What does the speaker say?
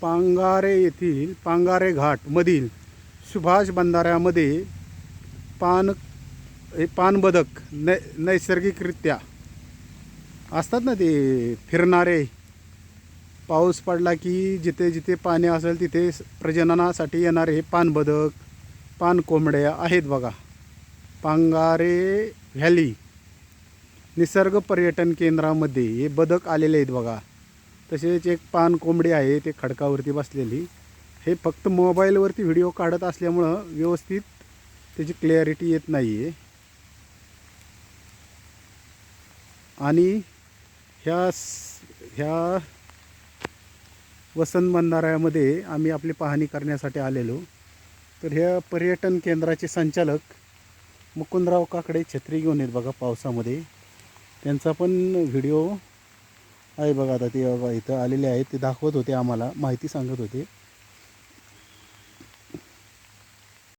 पांगारे येथील पांगारे घाटमधील सुभाष बंधाऱ्यामध्ये पाणबदक नैसर्गिकरित्या असतात ना, ते फिरणारे. पाऊस पडला की जिथे जिथे पाणी असेल तिथे प्रजननासाठी येणारे हे पाणबदक, पाणकोंबड्या आहेत बघा. पांगारे व्हॅली निसर्ग पर्यटन केंद्रामध्ये हे बदक आलेले आहेत बघा. तसेच एक पाणकोंबडी आहे, ते खडकावरती बसलेली. हे फक्त मोबाईलवरती व्हिडिओ काढत असल्यामुळं व्यवस्थित त्याची क्लॅरिटी येत नाही आहे. आणि ह्या वसंत बंधाऱ्यामध्ये आम्ही आपली पाहणी करण्यासाठी आलेलो. तर ह्या पर्यटन केंद्राचे संचालक मुकुंदराव काकडे छत्री घेऊन आहेत बघा पावसामध्ये. त्यांचा पण व्हिडिओ आहे बघा. आता ते बघा इथं आलेले आहेत, ते दाखवत होते, आम्हाला माहिती सांगत होते.